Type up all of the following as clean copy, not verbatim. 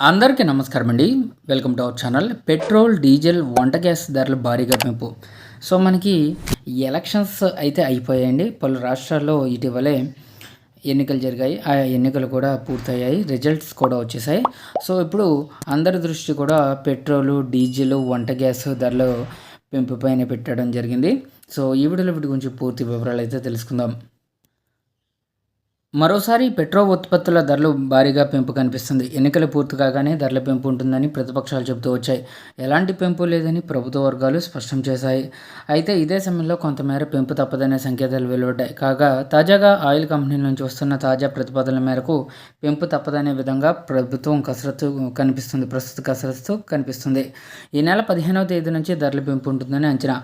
అందరికీ నమస్కారం అండి. Welcome to our channel. Petrol, diesel, వంట గ్యాస్ ధరలు భారీగా పెంపు. సో మనకి ఎలక్షన్స్ అయితే అయిపోయాయండి. పలు రాష్ట్రాల్లో ఇటీవలే ఎన్నికలు జరిగాయి. ఆ ఎన్నికలు కూడా పూర్తయ్యాయి. రిజల్ట్స్ కూడా వచ్చేసాయి. సో ఇప్పుడు అందరి దృష్టి కూడా పెట్రోలు, డీజిల్, వంట గ్యాస్ ధరలు పెంపు పైన పెట్టడం జరిగింది. సో ఈ వీడియోలో వీటి గురించి పూర్తి వివరాలు అయితే తెలుసుకుందాం. మరోసారి పెట్రోల్ ఉత్పత్తుల ధరలు భారీగా పెంపు కనిపిస్తుంది. ఎన్నికలు పూర్తి కాగానే ధరల పెంపు ఉంటుందని ప్రతిపక్షాలు చెబుతూ వచ్చాయి. ఎలాంటి పెంపు లేదని ప్రభుత్వ వర్గాలు స్పష్టం చేశాయి. అయితే ఇదే సమయంలో కొంతమేర పెంపు తప్పదనే సంకేతాలు వెలువడ్డాయి. కాగా తాజాగా ఆయిల్ కంపెనీల నుంచి వస్తున్న తాజా ప్రతిపాదనల మేరకు పెంపు తప్పదనే విధంగా ప్రస్తుత కసరత్తు కనిపిస్తుంది. ఈ నెల 15వ తేదీ నుంచి ధరల పెంపు ఉంటుందని అంచనా.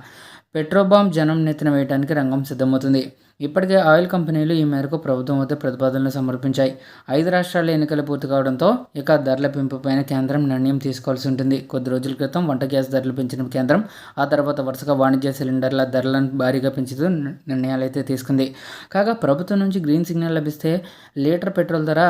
పెట్రోబాంబ్ జనం నెత్తిన వేయడానికి రంగం సిద్ధమవుతుంది. ఇప్పటికే ఆయిల్ కంపెనీలు ఈ మేరకు ప్రభుత్వం వద్ద ప్రతిపాదనలు సమర్పించాయి. 5 రాష్ట్రాల ఎన్నికలు పూర్తి కావడంతో ఇక ధరల పెంపుపైన కేంద్రం నిర్ణయం తీసుకోవాల్సి ఉంటుంది. కొద్ది రోజుల క్రితం వంట గ్యాస్ ధరలు పెంచిన కేంద్రం ఆ తర్వాత వరుసగా వాణిజ్య సిలిండర్ల ధరలను భారీగా పెంచుతూ నిర్ణయాలు అయితే తీసుకుంది. కాగా ప్రభుత్వం నుంచి గ్రీన్ సిగ్నల్ లభిస్తే లీటర్ పెట్రోల్ ధర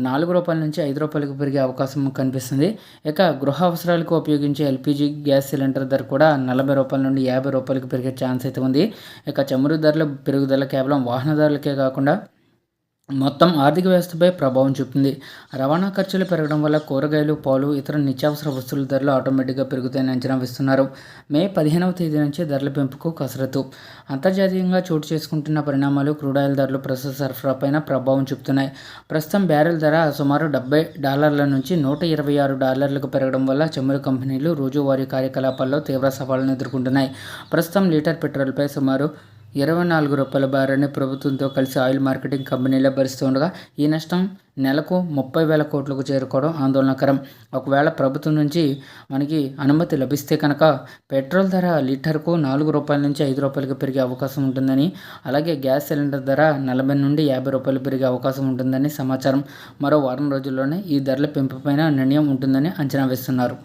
₹4 నుంచి ₹5 పెరిగే అవకాశం కనిపిస్తుంది. ఇక గృహ అవసరాలకు ఉపయోగించే ఎల్పిజి గ్యాస్ సిలిండర్ ధర కూడా ₹40 నుండి ₹50 పెరిగే ఛాన్స్ అయితే ఉంది. ఇక చమురు ధరల పెరుగుదల కేవలం వాహనదారులకే కాకుండా మొత్తం ఆర్థిక వ్యవస్థపై ప్రభావం చూపుతుంది. రవాణా ఖర్చులు పెరగడం వల్ల కూరగాయలు, పాలు, ఇతర నిత్యావసర వస్తువుల ధరలు ఆటోమేటిక్గా పెరుగుతాయని అంచనా వేస్తున్నారు. మే 15వ తేదీ నుంచి ధరల పెంపుకు కసరత్తు. అంతర్జాతీయంగా చోటు చేసుకుంటున్న పరిణామాలు క్రూడాయిల్ ధరలు ప్రస్తుత సరఫరాపైన ప్రభావం చూపుతున్నాయి. ప్రస్తుతం బ్యారెల్ ధర సుమారు $70 నుంచి $126 పెరగడం వల్ల చమురు కంపెనీలు రోజువారీ కార్యకలాపాల్లో తీవ్ర సవాళ్లను ఎదుర్కొంటున్నాయి. ప్రస్తుతం లీటర్ పెట్రోల్పై సుమారు ₹24 భారాన్ని ప్రభుత్వంతో కలిసి ఆయిల్ మార్కెటింగ్ కంపెనీలే భరిస్తుండగా ఈ నష్టం నెలకు 30,000 కోట్లకు చేరుకోవడం ఆందోళనకరం. ఒకవేళ ప్రభుత్వం నుంచి మనకి అనుమతి లభిస్తే కనుక పెట్రోల్ ధర లీటర్కు ₹4 నుంచి ₹5 పెరిగే అవకాశం ఉంటుందని, అలాగే గ్యాస్ సిలిండర్ ధర ₹40 నుండి ₹50 పెరిగే అవకాశం ఉంటుందని సమాచారం. మరో వారం రోజుల్లోనే ఈ ధరల పెంపుపైన నిర్ణయం ఉంటుందని అంచనా వేస్తున్నారు.